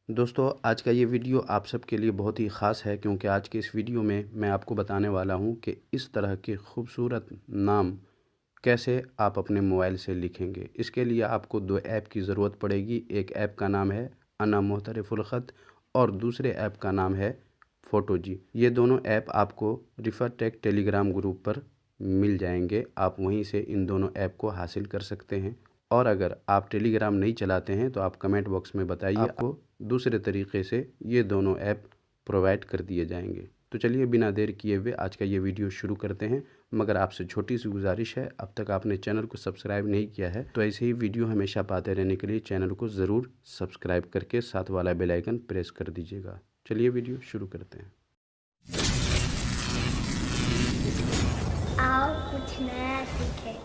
दोस्तों, आज का ये वीडियो आप सबके लिए बहुत ही ख़ास है क्योंकि आज के इस वीडियो में मैं आपको बताने वाला हूँ कि इस तरह के खूबसूरत नाम कैसे आप अपने मोबाइल से लिखेंगे। इसके लिए आपको 2 ऐप की ज़रूरत पड़ेगी। एक ऐप का नाम है अना मोहतरफ़ुल ख़त और दूसरे ऐप का नाम है फ़ोटोजी। ये दोनों ऐप आपको रिफ़र टेक टेलीग्राम ग्रुप पर मिल जाएंगे। आप वहीं से इन दोनों ऐप को हासिल कर सकते हैं। और अगर आप टेलीग्राम नहीं चलाते हैं तो आप कमेंट बॉक्स में बताइए, आपको दूसरे तरीके से ये दोनों ऐप प्रोवाइड कर दिए जाएंगे। तो चलिए बिना देर किए हुए आज का ये वीडियो शुरू करते हैं। मगर आपसे छोटी सी गुजारिश है, अब तक आपने चैनल को सब्सक्राइब नहीं किया है तो ऐसे ही वीडियो हमेशा पाते रहने के लिए चैनल को ज़रूर सब्सक्राइब करके साथ वाला बेल आइकन प्रेस कर दीजिएगा। चलिए वीडियो शुरू करते हैं। आओ कुछ नया सीखें।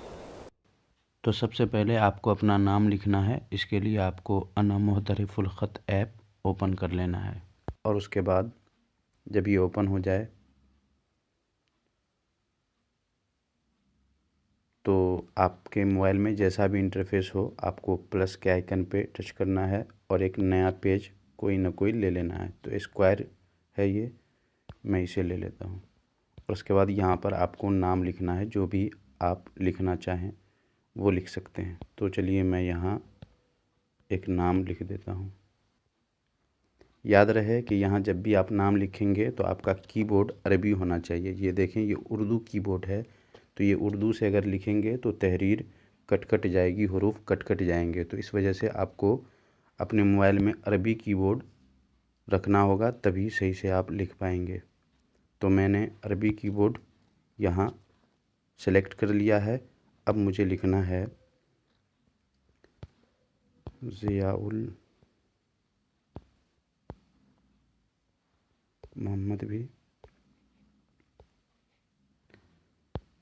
तो सबसे पहले आपको अपना नाम लिखना है। इसके लिए आपको अना मोहतरफ़ुल ख़त ऐप ओपन कर लेना है और उसके बाद जब ये ओपन हो जाए तो आपके मोबाइल में जैसा भी इंटरफेस हो आपको प्लस के आइकन पे टच करना है और एक नया पेज कोई ना कोई ले लेना है। तो स्क्वायर है ये, मैं इसे ले लेता हूँ। और उसके बाद यहाँ पर आपको नाम लिखना है, जो भी आप लिखना चाहें वो लिख सकते हैं। तो चलिए मैं यहाँ एक नाम लिख देता हूँ। याद रहे कि यहाँ जब भी आप नाम लिखेंगे तो आपका कीबोर्ड अरबी होना चाहिए। ये देखें, ये उर्दू कीबोर्ड है तो ये उर्दू से अगर लिखेंगे तो तहरीर कट कट जाएगी, हरूफ कट कट जाएंगे। तो इस वजह से आपको अपने मोबाइल में अरबी कीबोर्ड रखना होगा, तभी सही से आप लिख पाएंगे। तो मैंने अरबी कीबोर्ड यहाँ सेलेक्ट कर लिया है। अब मुझे लिखना है ज़ियाउल मोहम्मद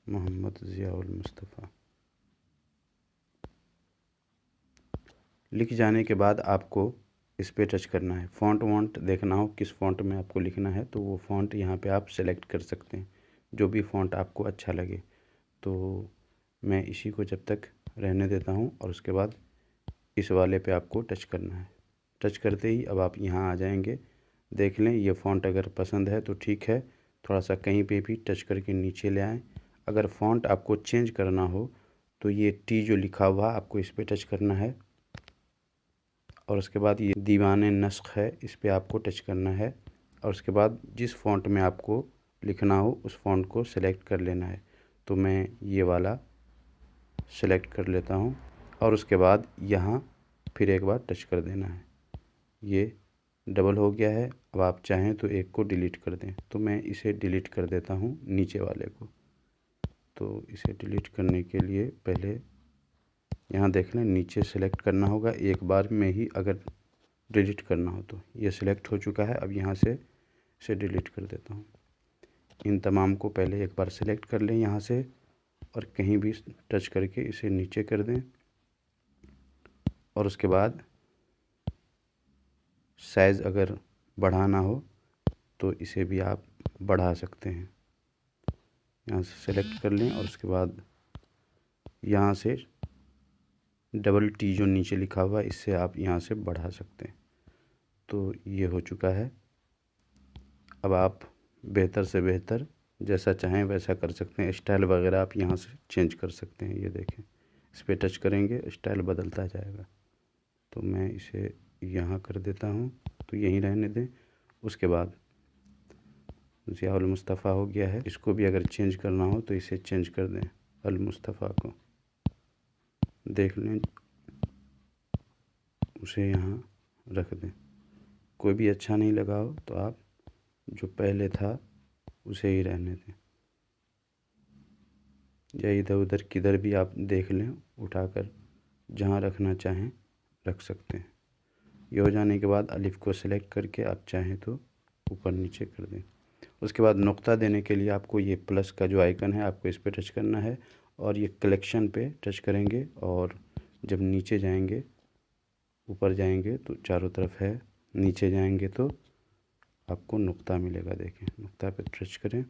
मोहम्मद ज़ियाउल मुस्तफ़ा। लिख जाने के बाद आपको इस पे टच करना है। फ़ॉन्ट वॉन्ट देखना हो किस फ़ॉन्ट में आपको लिखना है तो वो फ़ॉन्ट यहाँ पे आप सेलेक्ट कर सकते हैं, जो भी फ़ॉन्ट आपको अच्छा लगे। तो मैं इसी को जब तक रहने देता हूँ और उसके बाद इस वाले पे आपको टच करना है। टच करते ही अब आप यहाँ आ जाएंगे। देख लें, ये फ़ॉन्ट अगर पसंद है तो ठीक है, थोड़ा सा कहीं पे भी टच करके नीचे ले आएँ। अगर फ़ॉन्ट आपको चेंज करना हो तो ये टी जो लिखा हुआ आपको इस पर टच करना है और उसके बाद ये दीवाने नस्ख है, इस पे आपको टच करना है और उसके बाद जिस फ़ॉन्ट में आपको लिखना हो उस फ़ॉन्ट को सेलेक्ट कर लेना है। तो मैं ये वाला सेलेक्ट कर लेता हूँ और उसके बाद यहाँ फिर एक बार टच कर देना है। ये डबल हो गया है। अब आप चाहें तो एक को डिलीट कर दें, तो मैं इसे डिलीट कर देता हूँ नीचे वाले को। तो इसे डिलीट करने के लिए पहले यहाँ देख लें, नीचे सेलेक्ट करना होगा एक बार में ही अगर डिलीट करना हो। तो ये सिलेक्ट हो चुका है। अब यहाँ से इसे डिलीट कर देता हूँ। इन तमाम को पहले एक बार सेलेक्ट कर लें यहाँ से और कहीं भी टच करके इसे नीचे कर दें और उसके बाद साइज़ अगर बढ़ाना हो तो इसे भी आप बढ़ा सकते हैं। यहाँ से सेलेक्ट कर लें और उसके बाद यहाँ से डबल टी जो नीचे लिखा हुआ है इससे आप यहाँ से बढ़ा सकते हैं। तो ये हो चुका है। अब आप बेहतर से बेहतर जैसा चाहें वैसा कर सकते हैं। स्टाइल वगैरह आप यहाँ से चेंज कर सकते हैं। ये देखें, इस पर टच करेंगे स्टाइल बदलता जाएगा। तो मैं इसे यहाँ कर देता हूँ, तो यहीं रहने दें। उसके बाद ज़ियाउल मुस्तफ़ा हो गया है। इसको भी अगर चेंज करना हो तो इसे चेंज कर दें, अल मुस्तफ़ा को देख लें, उसे यहाँ रख दें। कोई भी अच्छा नहीं लगा हो तो आप जो पहले था उसे ही रहने दें, या इधर उधर किधर भी आप देख लें, उठाकर जहाँ रखना चाहें रख सकते हैं। ये हो जाने के बाद अलिफ को सिलेक्ट करके आप चाहें तो ऊपर नीचे कर दें। उसके बाद नुक्ता देने के लिए आपको ये प्लस का जो आइकन है आपको इस पर टच करना है और ये कलेक्शन पे टच करेंगे और जब नीचे जाएंगे, ऊपर जाएंगे तो चारों तरफ है, नीचे जाएंगे तो आपको नुक्ता मिलेगा। देखें, नुक्ता पे टच करें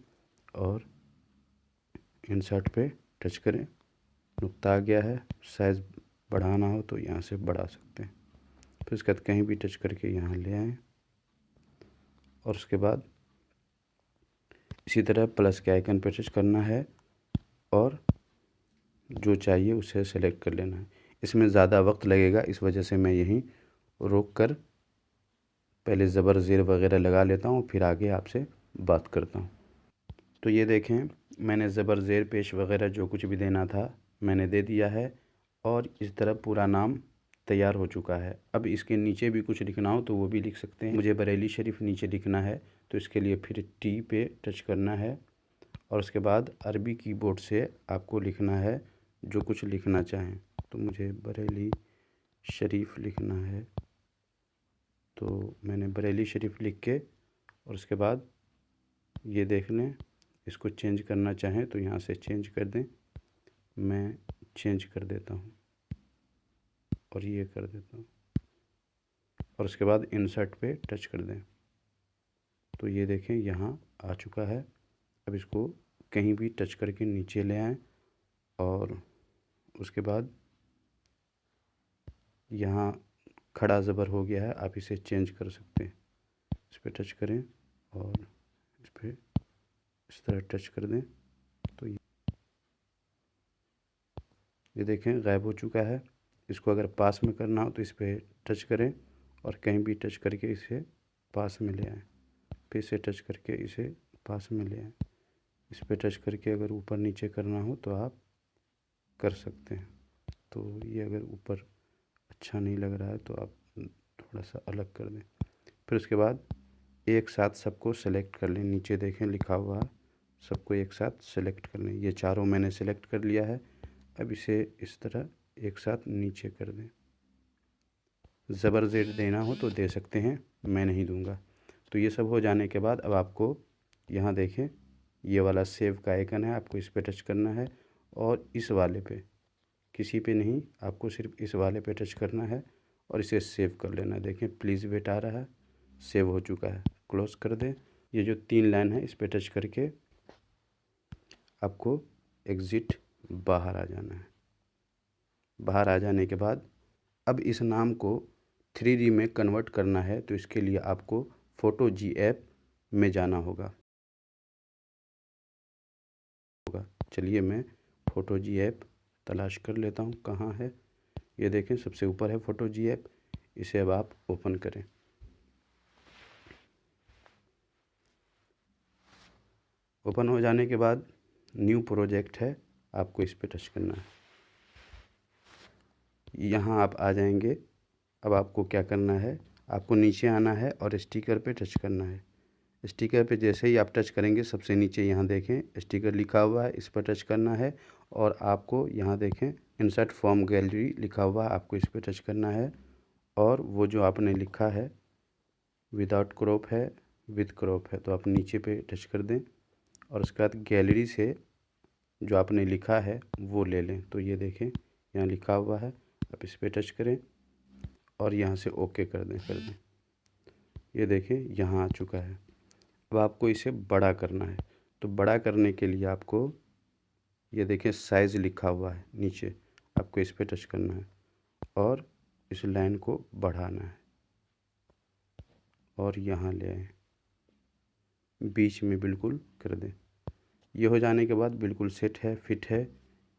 और इंसर्ट पे टच करें, नुक्ता आ गया है। साइज़ बढ़ाना हो तो यहाँ से बढ़ा सकते हैं। फिर इसके बाद कहीं भी टच करके यहाँ ले आएँ और उसके बाद इसी तरह प्लस के आइकन पर टच करना है और जो चाहिए उसे सेलेक्ट कर लेना है। इसमें ज़्यादा वक्त लगेगा, इस वजह से मैं यहीं रोक कर पहले ज़बर ज़ेर वगैरह लगा लेता हूँ, फिर आगे आपसे बात करता हूँ। तो ये देखें, मैंने ज़बर ज़ेर पेश वगैरह जो कुछ भी देना था मैंने दे दिया है और इस तरह पूरा नाम तैयार हो चुका है। अब इसके नीचे भी कुछ लिखना हो तो वो भी लिख सकते हैं। मुझे बरेली शरीफ नीचे लिखना है तो इसके लिए फिर टी पे टच करना है और उसके बाद अरबी कीबोर्ड से आपको लिखना है जो कुछ लिखना चाहें। तो मुझे बरेली शरीफ लिखना है, तो मैंने बरेली शरीफ लिख के और उसके बाद ये देख लें, इसको चेंज करना चाहें तो यहाँ से चेंज कर दें। मैं चेंज कर देता हूँ और ये कर देता हूँ और उसके बाद इंसर्ट पे टच कर दें। तो ये देखें यहाँ आ चुका है। अब इसको कहीं भी टच करके नीचे ले आएँ और उसके बाद यहाँ खड़ा ज़बर हो गया है, आप इसे चेंज कर सकते हैं। इस पर टच करें और इस पर इस तरह टच कर दें तो ये देखें गायब हो चुका है। इसको अगर पास में करना हो तो इस पर टच करें और कहीं भी टच करके इसे पास में ले आएँ। फिर से टच करके इसे पास में ले आएँ। इस पर टच करके अगर ऊपर नीचे करना हो तो आप कर सकते हैं। तो ये अगर ऊपर अच्छा नहीं लग रहा है तो आप थोड़ा सा अलग कर दें। फिर उसके बाद एक साथ सबको सेलेक्ट कर लें। नीचे देखें लिखा हुआ है, सबको एक साथ सेलेक्ट कर लें। ये चारों मैंने सेलेक्ट कर लिया है। अब इसे इस तरह एक साथ नीचे कर दें। ज़बर ज़ेर देना हो तो दे सकते हैं, मैं नहीं दूंगा। तो ये सब हो जाने के बाद अब आपको यहाँ देखें ये वाला सेव का आइकन है, आपको इस पर टच करना है और इस वाले पे, किसी पे नहीं, आपको सिर्फ इस वाले पे टच करना है और इसे सेव कर लेना है। देखें प्लीज़ वेट आ रहा है, सेव हो चुका है। क्लोज़ कर दें। ये जो 3 लाइन है इस पे टच करके आपको एग्ज़िट बाहर आ जाना है। बाहर आ जाने के बाद अब इस नाम को 3D में कन्वर्ट करना है तो इसके लिए आपको फ़ोटो जी ऐप में जाना होगा। चलिए मैं फ़ोटो जी ऐप तलाश कर लेता हूँ, कहाँ है। ये देखें सबसे ऊपर है फ़ोटो जी ऐप। इसे अब आप ओपन करें। ओपन हो जाने के बाद न्यू प्रोजेक्ट है, आपको इस पर टच करना है। यहाँ आप आ जाएंगे। अब आपको क्या करना है, आपको नीचे आना है और स्टिकर पे टच करना है। स्टिकर पे जैसे ही आप टच करेंगे सबसे नीचे यहाँ देखें स्टिकर लिखा हुआ है, इस पर टच करना है और आपको यहाँ देखें इंसर्ट फ्रॉम गैलरी लिखा हुआ है, आपको इस पर टच करना है और वो जो आपने लिखा है विदाउट क्रॉप है, विद क्रॉप है, तो आप नीचे पे टच कर दें और उसके बाद गैलरी से जो आपने लिखा है वो ले लें। तो ये देखें यहाँ लिखा हुआ है, आप इस पर टच करें और यहाँ से ओके कर दें। ये देखें यहाँ आ चुका है। अब आपको इसे बड़ा करना है, तो बड़ा करने के लिए आपको ये देखें साइज़ लिखा हुआ है नीचे, आपको इस पर टच करना है और इस लाइन को बढ़ाना है और यहाँ ले आए, बीच में बिल्कुल कर दें। ये हो जाने के बाद बिल्कुल सेट है, फिट है।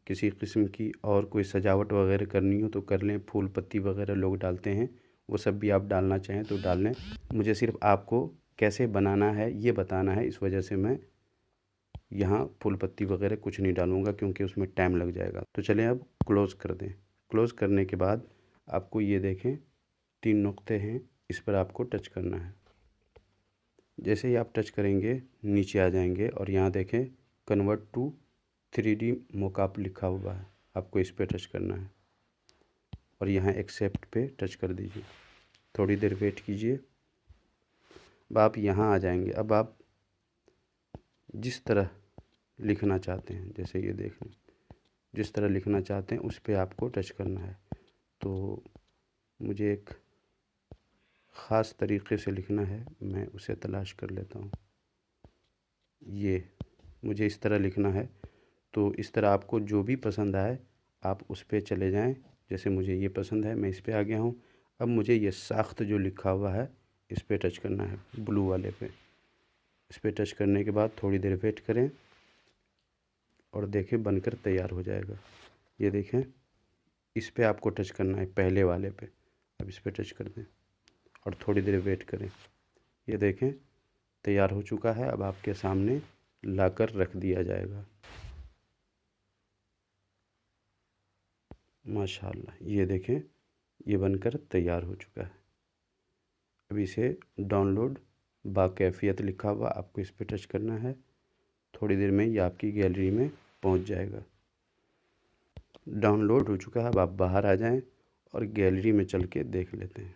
किसी किस्म की और कोई सजावट वगैरह करनी हो तो कर लें। फूल पत्ती वगैरह लोग डालते हैं, वो सब भी आप डालना चाहें तो डाल लें। मुझे सिर्फ आपको कैसे बनाना है ये बताना है, इस वजह से मैं यहाँ फूल पत्ती वगैरह कुछ नहीं डालूँगा क्योंकि उसमें टाइम लग जाएगा। तो चलें अब क्लोज़ कर दें। क्लोज़ करने के बाद आपको ये देखें 3 नुक्ते हैं, इस पर आपको टच करना है। जैसे ही आप टच करेंगे नीचे आ जाएंगे और यहाँ देखें कन्वर्ट टू 3D मोकअप लिखा हुआ है, आपको इस पर टच करना है और यहाँ एक्सेप्ट पे टच कर दीजिए। थोड़ी देर वेट कीजिए। अब आप यहाँ आ जाएंगे। अब आप जिस तरह लिखना चाहते हैं, जैसे ये देख लें, जिस तरह लिखना चाहते हैं उस पर आपको टच करना है। तो मुझे एक ख़ास तरीक़े से लिखना है, मैं उसे तलाश कर लेता हूँ। ये मुझे इस तरह लिखना है, तो इस तरह आपको जो भी पसंद आए आप उस पर चले जाएं। जैसे मुझे ये पसंद है, मैं इस पर आ गया हूँ। अब मुझे ये साख्त जो लिखा हुआ है इस पर टच करना है, ब्लू वाले पे। इस पर टच करने के बाद थोड़ी देर वेट करें और देखें बनकर तैयार हो जाएगा। ये देखें, इस पे आपको टच करना है, पहले वाले पे। अब इस पे टच कर दें और थोड़ी देर वेट करें। ये देखें तैयार हो चुका है। अब आपके सामने लाकर रख दिया जाएगा। माशाल्लाह, ये देखें ये बनकर तैयार हो चुका है। अब इसे डाउनलोड बाकैफियत लिखा हुआ, आपको इस पे टच करना है। थोड़ी देर में ये आपकी गैलरी में पहुंच जाएगा। डाउनलोड हो चुका है। अब आप बाहर आ जाएं और गैलरी में चल के देख लेते हैं।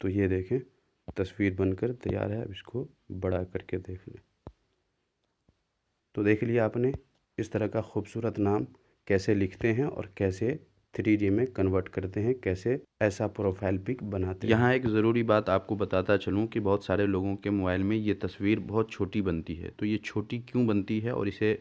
तो ये देखें तस्वीर बनकर तैयार है। अब इसको बड़ा करके देख लें। तो देख लिया आपने इस तरह का खूबसूरत नाम कैसे लिखते हैं और कैसे 3D में कन्वर्ट करते हैं, कैसे ऐसा प्रोफाइल पिक बनाते हैं। यहाँ एक ज़रूरी बात आपको बताता चलूँ कि बहुत सारे लोगों के मोबाइल में ये तस्वीर बहुत छोटी बनती है। तो ये छोटी क्यों बनती है और इसे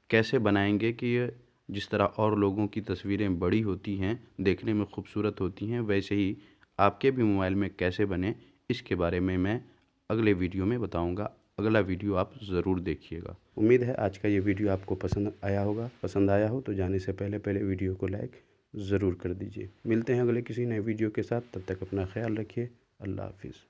कैसे बनाएंगे कि ये जिस तरह और लोगों की तस्वीरें बड़ी होती हैं, देखने में खूबसूरत होती हैं, वैसे ही आपके भी मोबाइल में कैसे बने, इसके बारे में मैं अगले वीडियो में बताऊँगा। अगला वीडियो आप ज़रूर देखिएगा। उम्मीद है आज का ये वीडियो आपको पसंद आया होगा। पसंद आया हो तो जाने से पहले वीडियो को लाइक ज़रूर कर दीजिए। मिलते हैं अगले किसी नए वीडियो के साथ। तब तक अपना ख्याल रखिए। अल्लाह हाफिज़।